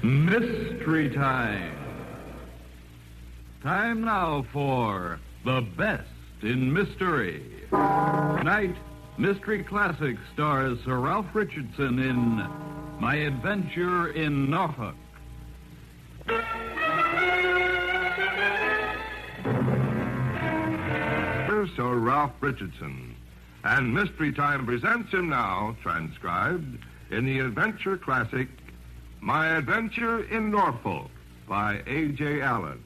Mystery Time. Time now for the best in mystery. Tonight, Mystery Classic stars Sir Ralph Richardson in My Adventure in Norfolk. Here's Sir Ralph Richardson, and Mystery Time presents him now, transcribed in the adventure classic My Adventure in Norfolk by A.J. Allen.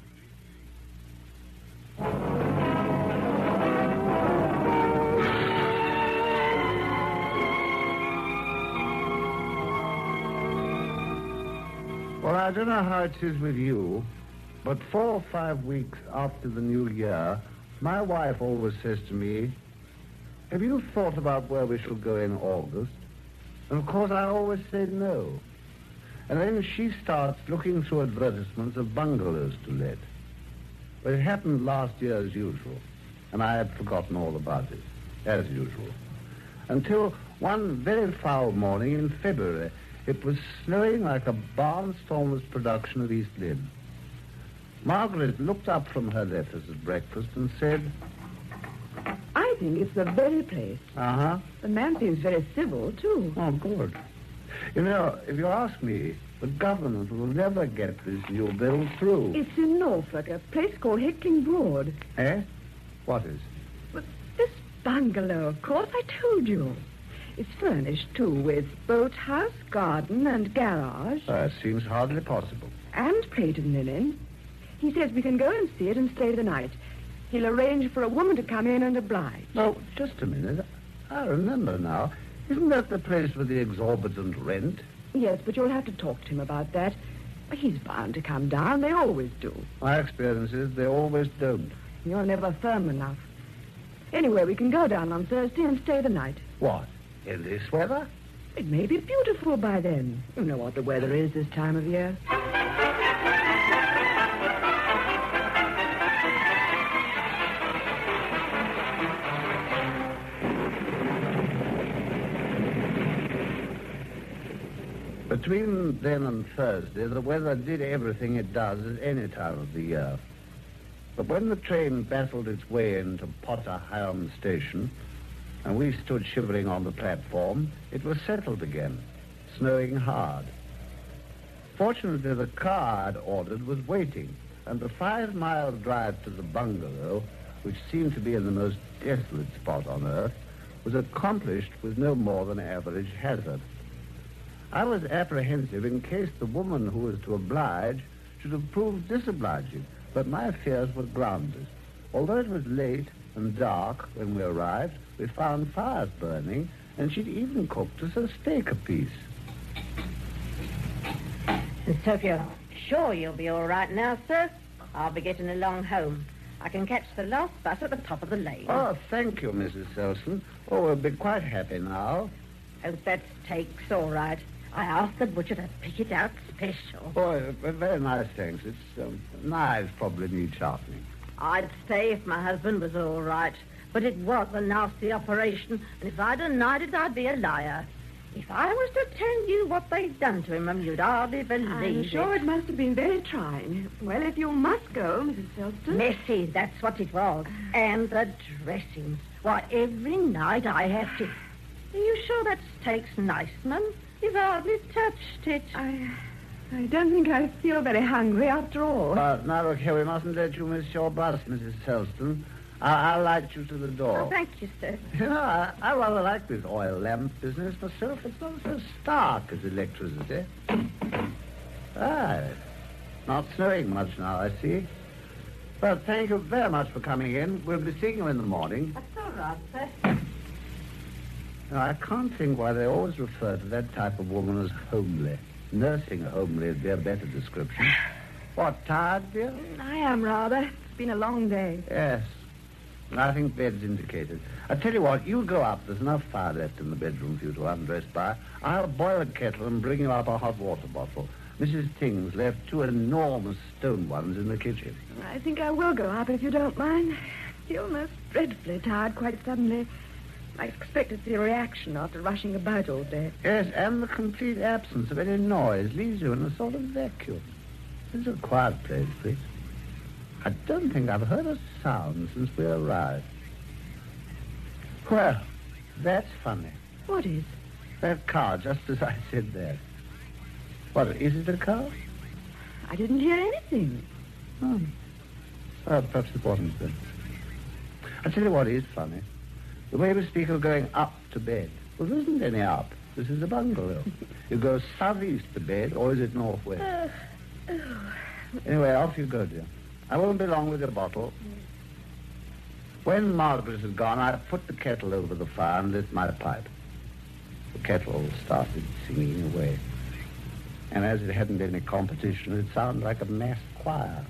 Well, I don't know how it is with you, but 4 or 5 weeks after the new year, my wife always says to me, "Have you thought about where we shall go in August?" And of course I always say no. And then she starts looking through advertisements of bungalows to let. But it happened last year as usual, and I had forgotten all about it, as usual. Until one very foul morning in February, it was snowing like a barnstormer's production of East Lynne. Margaret looked up from her letters at breakfast and said, "I think it's the very place. Uh-huh. The man seems very civil, too." Oh, good. You know, if you ask me, the government will never get this new bill through. It's in Norfolk, a place called Heightened Broad. Eh? What is? But this bungalow, of course, I told you. It's furnished, too, with boathouse, garden, and garage. It seems hardly possible. And plate and linen. He says we can go and see it and stay the night. He'll arrange for a woman to come in and oblige. No, just a minute. I remember now. Isn't that the place with the exorbitant rent? Yes, but you'll have to talk to him about that. He's bound to come down. They always do. My experience is they always don't. You're never firm enough. Anyway, we can go down on Thursday and stay the night. What? In this weather? It may be beautiful by then. You know what the weather is this time of year. Between then and Thursday, the weather did everything it does at any time of the year. But when the train battled its way into Potter Higham Station, and we stood shivering on the platform, it was settled again, snowing hard. Fortunately, the car I'd ordered was waiting, and the 5-mile drive to the bungalow, which seemed to be in the most desolate spot on earth, was accomplished with no more than average hazard. I was apprehensive in case the woman who was to oblige should have proved disobliging, but my fears were groundless. Although it was late and dark when we arrived, we found fires burning, and she'd even cooked us a steak apiece. And so if you're sure you'll be all right now, sir, I'll be getting along home. I can catch the last bus at the top of the lane. Oh, thank you, Mrs. Selson. Oh, we'll be quite happy now. Hope that steak's all right. I asked the butcher to pick it out special. Oh, very nice, thanks. It's knives probably need sharpening. I'd say if my husband was all right, but it was a nasty operation, and if I denied it, I'd be a liar. If I was to tell you what they'd done to him, you'd hardly believe I'm sure it must have been very trying. Well, if you must go, Mrs. Selston. Messy, that's what it was. And the dressings. Why, every night I have to... Are you sure that steak's nice, Mum? You've hardly touched it. I don't think I feel very hungry after all. Now, look here, we mustn't let you miss your bus, Mrs. Selston. I'll light you to the door. Oh, thank you, sir. You know, I rather like this oil lamp business myself. It's not so stark as electricity. Not snowing much now, I see. Well, thank you very much for coming in. We'll be seeing you in the morning. That's all right, sir. Now, I can't think why they always refer to that type of woman as homely. Nursing homely would be a better description. What, tired, dear? I am rather. It's been a long day. Yes. I think bed's indicated. I tell you what, you go up. There's enough fire left in the bedroom for you to undress by. I'll boil a kettle and bring you up a hot water bottle. Mrs. Ting's left 2 enormous stone ones in the kitchen. I think I will go up if you don't mind. I feel most dreadfully tired quite suddenly. I expected to see a reaction after rushing about all day. Yes, and the complete absence of any noise leaves you in a sort of vacuum. It's a quiet place, please. I don't think I've heard a sound since we arrived. Well, that's funny. What is? That car, just as I said that. What, is it a car? I didn't hear anything. Oh. Well, perhaps it wasn't then. I'll tell you what is funny. The way we speak of going up to bed. Well, there isn't any up. This is a bungalow. You go southeast to bed, or is it northwest? Anyway, off you go, dear. I won't be long with your bottle. When Margaret had gone, I put the kettle over the fire and lit my pipe. The kettle started singing away. And as it hadn't any competition, it sounded like a massed choir.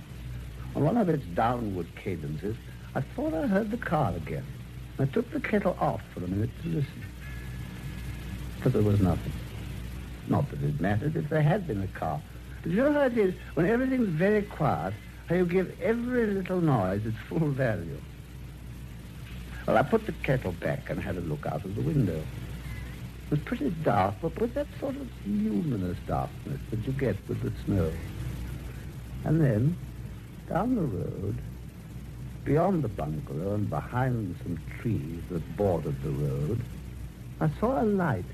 On one of its downward cadences, I thought I heard the car again. I took the kettle off for a minute to listen. But there was nothing. Not that it mattered if there had been a car. But you know how it is, when everything's very quiet, how you give every little noise its full value. Well, I put the kettle back and had a look out of the window. It was pretty dark, but with that sort of luminous darkness that you get with the snow. And then, down the road, beyond the bungalow and behind some trees that bordered the road, I saw a light.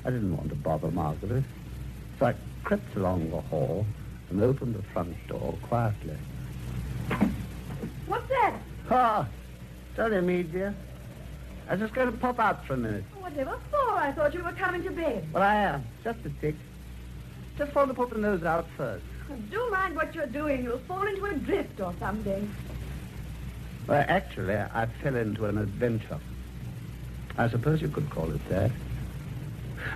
I didn't want to bother Margaret, so I crept along the hall and opened the front door quietly. What's that? Ah, it's only me, dear. I was just going to pop out for a minute. Whatever for? I thought you were coming to bed. Well, I am. Just a tick. Just want to put the nose out first. Do mind what you're doing. You'll fall into a drift or something. Well, actually, I fell into an adventure. I suppose you could call it that.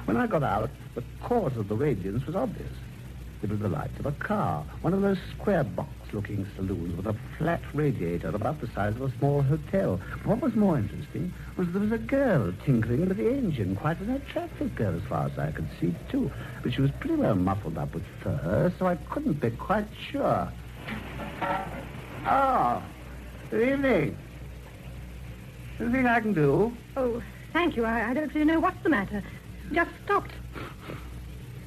When I got out, the cause of the radiance was obvious. It was the light of a car, one of those square box-looking saloons with a flat radiator about the size of a small hotel. What was more interesting was there was a girl tinkering with the engine, quite an attractive girl as far as I could see, too. But she was pretty well muffled up with fur, so I couldn't be quite sure. Oh, good evening. Anything I can do? Oh, thank you. I don't really know what's the matter. Just stopped.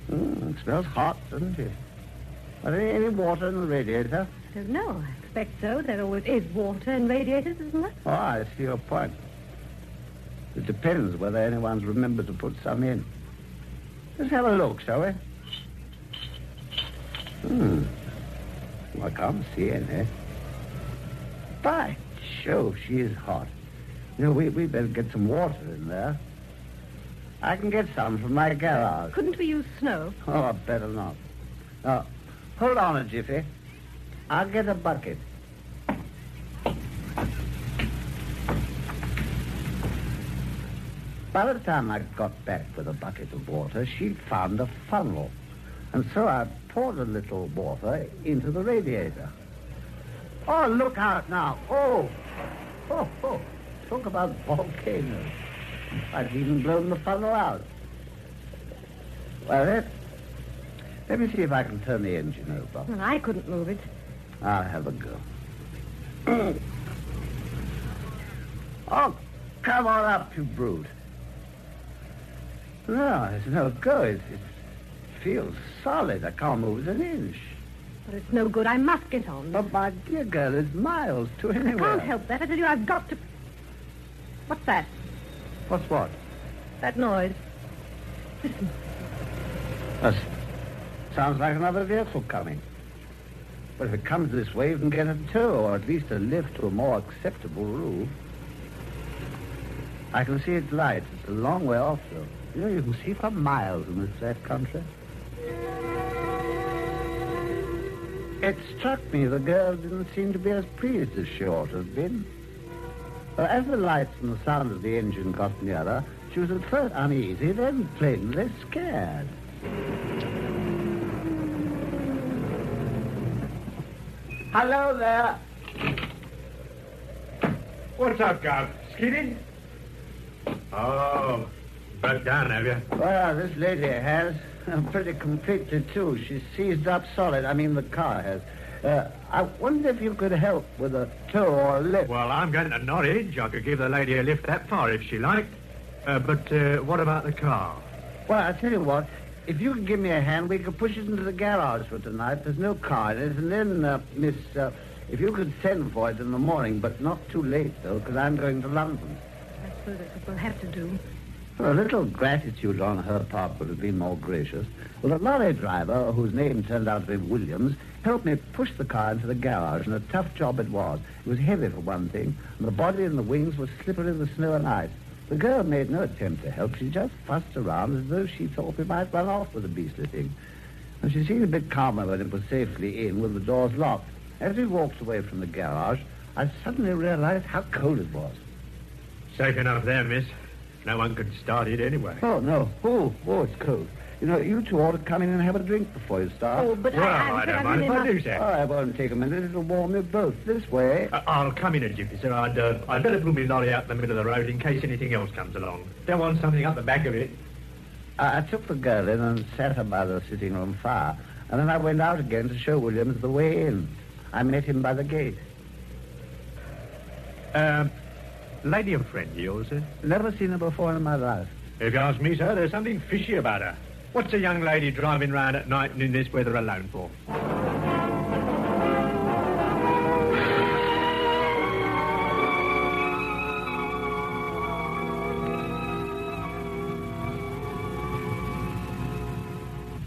It smells hot, doesn't it? Are there any water in the radiator? Don't know. I expect so. There always is water in radiators, isn't there? Oh, I see your point. It depends whether anyone's remembered to put some in. Let's have a look, shall we? Well, I can't see any. By Jove, she is hot. You know, we better get some water in there. I can get some from my garage. Couldn't we use snow? Oh, better not. Now, hold on a jiffy. I'll get a bucket. By the time I got back with a bucket of water, she'd found a funnel. And so I poured a little water into the radiator. Oh, look out now. Oh. Talk about volcanoes. I've even blown the funnel out. Well, let me see if I can turn the engine over. Well, I couldn't move it. I'll have a go. Oh, come on up, you brute. No, it's no go. It feels solid. I can't move it an inch. But it's no good. I must get on. But, my dear girl, it's miles to anywhere. I can't help that. I tell you, I've got to... What's that? What's what? That noise. Listen. That sounds like another vehicle coming. But if it comes this way, you can get a tow, or at least a lift to a more acceptable roof. I can see its lights. It's a long way off, though. You know, you can see for miles in this flat country. It struck me the girl didn't seem to be as pleased as she ought to have been. As the lights and the sound of the engine got nearer, she was at first uneasy, then plainly scared. Hello there. What's up, Gov? Skidded? Oh, broke down, have you? Well, this lady has. Pretty completely, too. She's seized up solid. I mean, the car has. I wonder if you could help with a tow or a lift. Well, I'm going to Norwich. I could give the lady a lift that far if she liked. But what about the car? Well, I tell you what, if you can give me a hand, we could push it into the garage for tonight. There's no car in it. And then, Miss, if you could send for it in the morning, but not too late, though, because I'm going to London. I suppose that's what we'll have to do. Well, a little gratitude on her part would have been more gracious. Well, the lorry driver, whose name turned out to be Williams, helped me push the car into the garage, and a tough job it was. It was heavy for one thing, and the body and the wings were slippery in the snow and ice. The girl made no attempt to help. She just fussed around as though she thought we might run off with the beastly thing. And she seemed a bit calmer when it was safely in with the doors locked. As we walked away from the garage, I suddenly realized how cold it was. Safe enough there, miss. No one could start it anyway. Oh, no. Oh, it's cold. You know, you two ought to come in and have a drink before you start. Oh, but Well, I don't mind if I do, Oh, sir. I won't take a minute. It'll warm you both. This way. I'll come in a jiffy, sir. I'd better pull my lorry out in the middle of the road in case anything else comes along. Don't want something up the back of it. I took the girl in and sat her by the sitting room fire. And then I went out again to show Williams the way in. I met him by the gate. Lady and friend of yours, sir? Never seen her before in my life. If you ask me, sir, there's something fishy about her. What's a young lady driving round at night and in this weather alone for?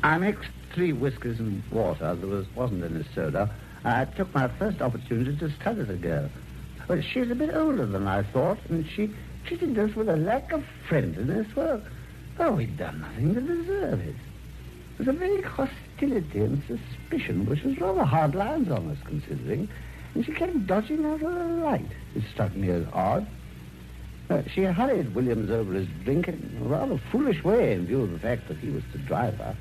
I mixed 3 whiskies and water. There wasn't any soda. I took my first opportunity to study the girl. Well, she's a bit older than I thought, and she treated us with a lack of friendliness. Well, we'd done nothing to deserve it. There was a vague hostility and suspicion, which was rather hard lines on us, considering, and she kept dodging out of the light. It struck me as odd. She hurried Williams over his drink in a rather foolish way in view of the fact that he was the driver.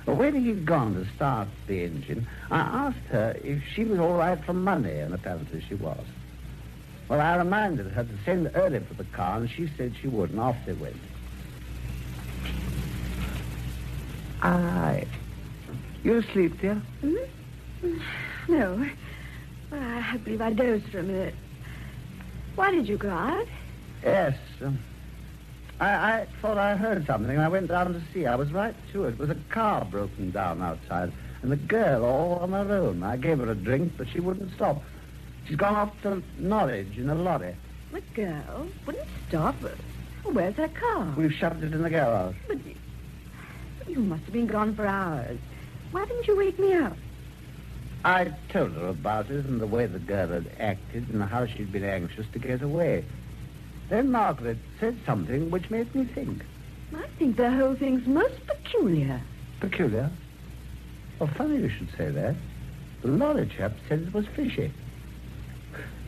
When he'd gone to start the engine, I asked her if she was all right for money, and apparently she was. Well, I reminded her to send early for the car, and she said she would, and off they went. You asleep, dear? Hmm? No. I believe I dozed for a minute. Why did you go out? Yes. I thought I heard something. I went down to see. I was right to it. It was a car broken down outside, and the girl all on her own. I gave her a drink, but she wouldn't stop. She's gone off to Norwich in a lorry. The girl wouldn't stop. Where's her car? We've shoved it in the garage. But you must have been gone for hours. Why didn't you wake me up? I told her about it and the way the girl had acted and how she'd been anxious to get away. Then Margaret said something which made me think. I think the whole thing's most peculiar. Peculiar? Well, funny you should say that. The lorry chap said it was fishy.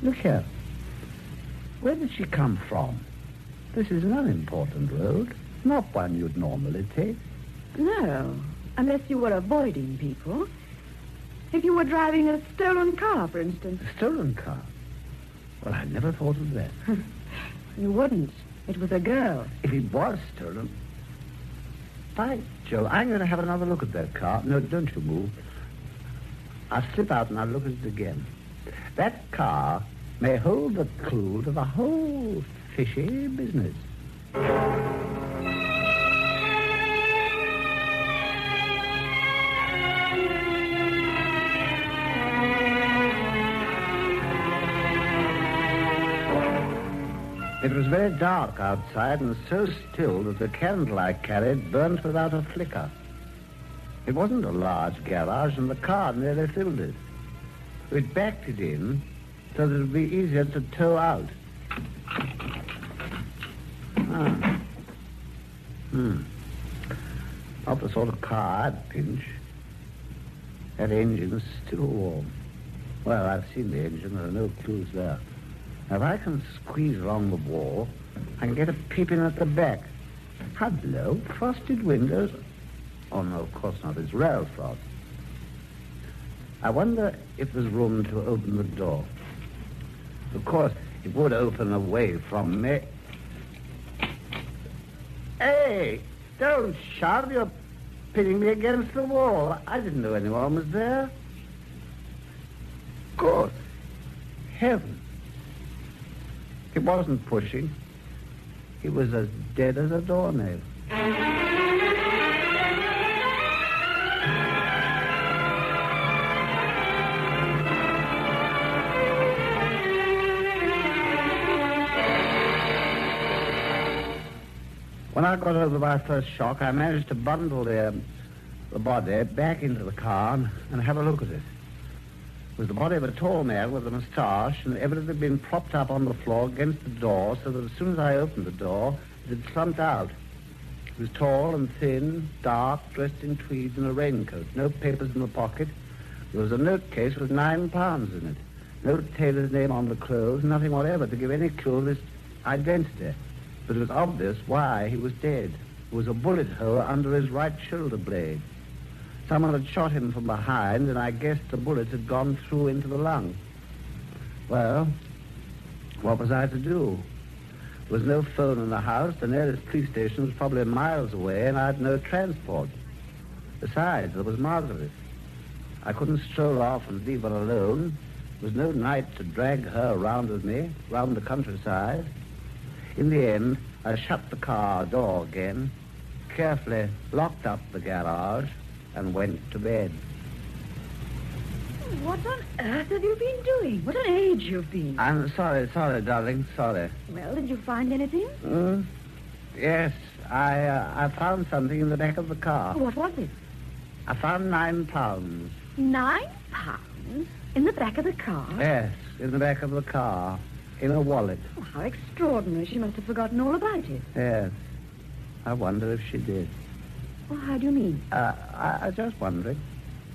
Look here. Where did she come from? This is an unimportant road, not one you'd normally take. No, unless you were avoiding people. If you were driving a stolen car, for instance. A stolen car? Well, I never thought of that. You wouldn't. It was a girl. If it was stolen... By Joe, I'm going to have another look at that car. No, don't you move. I'll slip out and I'll look at it again. That car may hold the clue to the whole fishy business. It was very dark outside and so still that the candle I carried burnt without a flicker. It wasn't a large garage and the car nearly filled it. We'd backed it in so that it would be easier to tow out. Not the sort of car I'd pinch. That engine's still warm. Well, I've seen the engine. There are no clues there. Now, if I can squeeze along the wall, I can get a peep in at the back. Hello, frosted windows. Oh, no, of course not. It's rail frost. I wonder if there's room to open the door. Of course, it would open away from me. Hey, don't shout. You're pinning me against the wall. I didn't know anyone was there. Good heaven. It wasn't pushing. He was as dead as a doornail. When I got over my first shock, I managed to bundle the body back into the car and have a look at it. It was the body of a tall man with a moustache and evidently been propped up on the floor against the door so that as soon as I opened the door, it had slumped out. He was tall and thin, dark, dressed in tweeds and a raincoat, no papers in the pocket. There was a note case with £9 in it. No tailor's name on the clothes, nothing whatever to give any clue of his identity. But it was obvious why he was dead. There was a bullet hole under his right shoulder blade. Someone had shot him from behind, and I guessed the bullet had gone through into the lung. Well, what was I to do? There was no phone in the house. The nearest police station was probably miles away, and I had no transport. Besides, there was Margaret. I couldn't stroll off and leave her alone. There was no night to drag her around with me, round the countryside. In the end, I shut the car door again, carefully locked up the garage, and went to bed. What on earth have you been doing? What an age you've been. I'm sorry, darling, sorry. Well, did you find anything? Yes, I found something in the back of the car. What was it? I found £9. £9? In the back of the car? Yes, in the back of the car, in a wallet. Oh, how extraordinary. She must have forgotten all about it. Yes. I wonder if she did. Well, how do you mean? I was just wondering.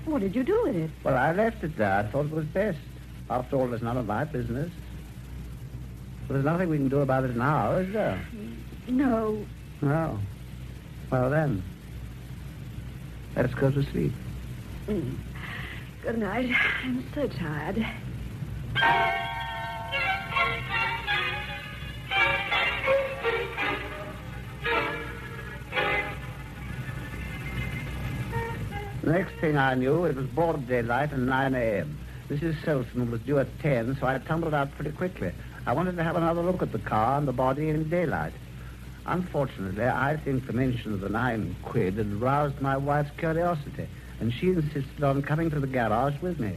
What did you do with it? Well, I left it there. I thought it was best. After all, it's none of my business. But there's nothing we can do about it now, is there? No. No. Well, then, let's go to sleep. Good night. I'm so tired. The next thing I knew, it was broad daylight and 9 a.m. Mrs. Selson was due at 10, so I tumbled out pretty quickly. I wanted to have another look at the car and the body in daylight. Unfortunately, I think the mention of the £9 had roused my wife's curiosity, and she insisted on coming to the garage with me.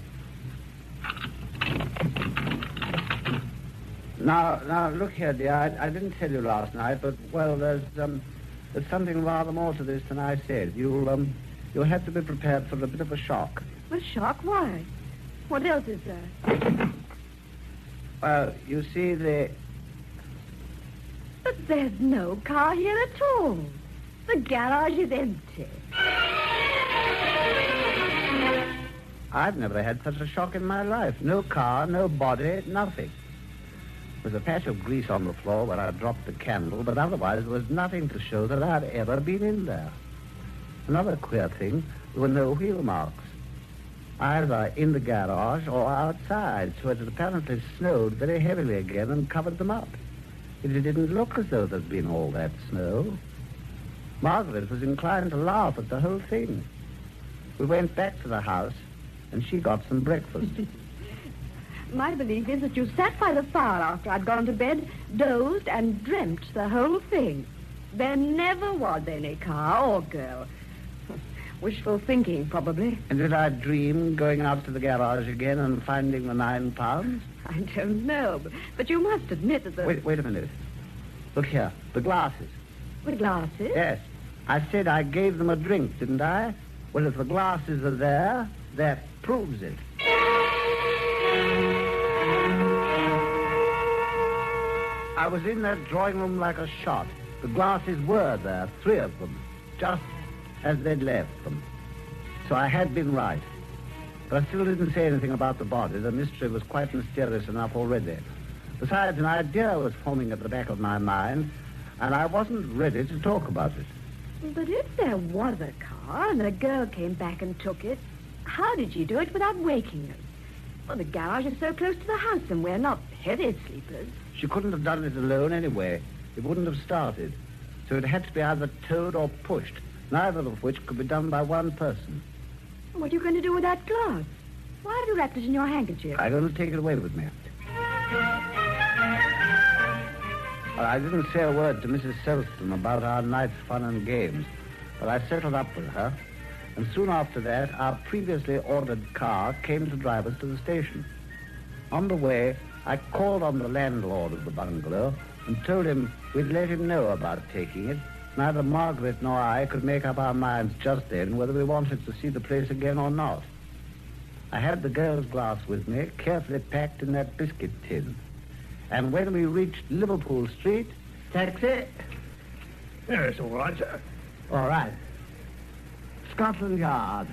Now, look here, dear, I didn't tell you last night, but, well, there's something rather more to this than I said. You'll have to be prepared for a bit of a shock. A shock? Why? What else is there? Well, you see, But there's no car here at all. The garage is empty. I've never had such a shock in my life. No car, no body, nothing. There was a patch of grease on the floor where I dropped the candle, but otherwise there was nothing to show that I'd ever been in there. Another queer thing, there were no wheel marks, either in the garage or outside, so it had apparently snowed very heavily again and covered them up. It didn't look as though there'd been all that snow. Margaret was inclined to laugh at the whole thing. We went back to the house, and she got some breakfast. My belief is that you sat by the fire after I'd gone to bed, dozed, and dreamt the whole thing. There never was any car or girl. Wishful thinking, probably. And did I dream going out to the garage again and finding the £9? I don't know, but you must admit that the... Wait a minute. Look here, the glasses. The glasses? Yes. I said I gave them a drink, didn't I? Well, if the glasses are there, that proves it. I was in that drawing room like a shot. The glasses were there, 3 of them, just as they'd left them. So I had been right. But I still didn't say anything about the body. The mystery was quite mysterious enough already. Besides, an idea was forming at the back of my mind, and I wasn't ready to talk about it. But if there was a car and a girl came back and took it, how did she do it without waking us? Well, the garage is so close to the house, and we're not heavy sleepers. She couldn't have done it alone anyway. It wouldn't have started. So it had to be either towed or pushed, neither of which could be done by one person. What are you going to do with that glass? Why have you wrapped it in your handkerchief? I'm going to take it away with me. Well, I didn't say a word to Mrs. Selston about our night's fun and games, but I settled up with her, and soon after that, our previously ordered car came to drive us to the station. On the way, I called on the landlord of the bungalow and told him we'd let him know about taking it. Neither Margaret nor I could make up our minds just then whether we wanted to see the place again or not. I had the girl's glass with me, carefully packed in that biscuit tin. And when we reached Liverpool Street... Taxi? Yes, all right, sir. All right. Scotland Yard.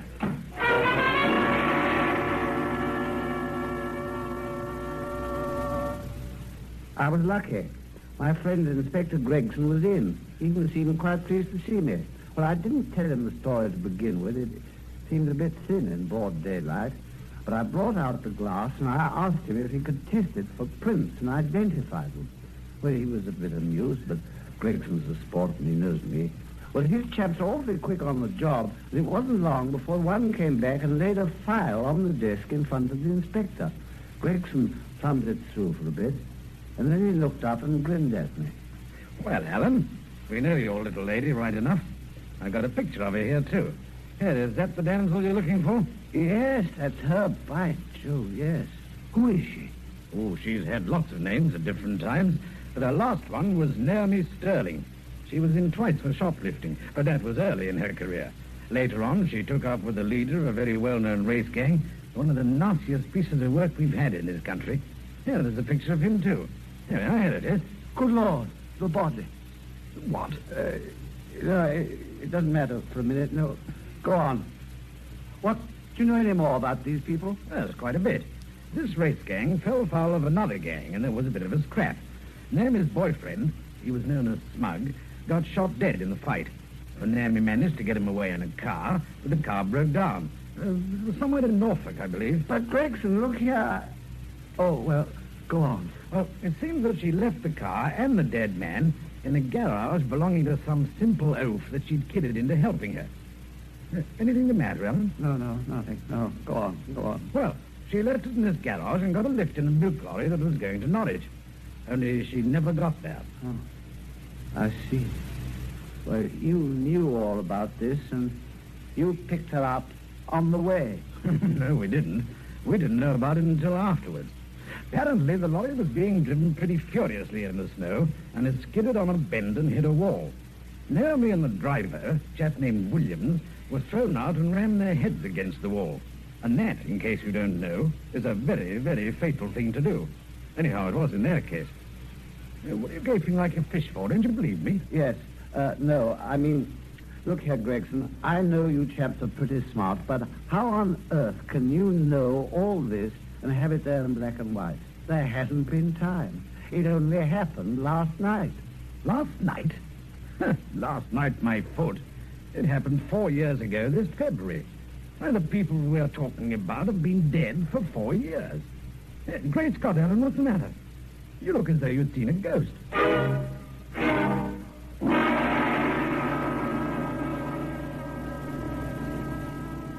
I was lucky. My friend Inspector Gregson was in. He seemed quite pleased to see me. Well, I didn't tell him the story to begin with. It seemed a bit thin in broad daylight. But I brought out the glass and I asked him if he could test it for prints and identify them. Well, he was a bit amused, but Gregson's a sport and he knows me. Well, his chaps are awfully quick on the job, and it wasn't long before one came back and laid a file on the desk in front of the inspector. Gregson thumbed it through for a bit, and then he looked up and grinned at me. Well, Alan, we know your little lady right enough. I got a picture of her here, too. Here, is that the damsel you're looking for? Yes, that's her, by Jove, yes. Who is she? Oh, she's had lots of names at different times, but her last one was Naomi Sterling. She was in twice for shoplifting, but that was early in her career. Later on, she took up with the leader of a very well-known race gang, one of the nastiest pieces of work we've had in this country. Here, there's a picture of him, too. Here it is. Good Lord, the body. What? No, it doesn't matter for a minute. No, go on. What? Do you know any more about these people? There's quite a bit. This race gang fell foul of another gang, and there was a bit of a scrap. Naomi's boyfriend, he was known as Smug, got shot dead in the fight. And Naomi managed to get him away in a car, but the car broke down. Somewhere in Norfolk, I believe. But Gregson, look here. Oh, well, go on. Well, it seems that she left the car and the dead man in a garage belonging to some simple oaf that she'd kidded into helping her. Anything the matter, Alan? No, nothing. No, go on. Well, she left it in this garage and got a lift in a milk lorry that was going to Norwich. Only she never got there. Oh, I see. Well, you knew all about this, and you picked her up on the way. No, we didn't. We didn't know about it until afterwards. Apparently, the lorry was being driven pretty furiously in the snow, and it skidded on a bend and hit a wall. Naomi and the driver, a chap named Williams, were thrown out and rammed their heads against the wall. And that, in case you don't know, is a very, very fatal thing to do. Anyhow, it was in their case. What are you gaping like a fish for? Don't you believe me? Yes. No, I mean, look here, Gregson, I know you chaps are pretty smart, but how on earth can you know all this and have it there in black and white? There hasn't been time. It only happened last night. Last night? Last night, my foot. It happened 4 years ago this February. Why, the people we're talking about have been dead for 4 years. Great Scott, Alan, what's the matter? You look as though you'd seen a ghost.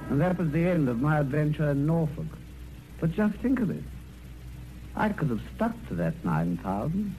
And that was the end of my adventure in Norfolk. But just think of it. I could have stuck to that 9,000.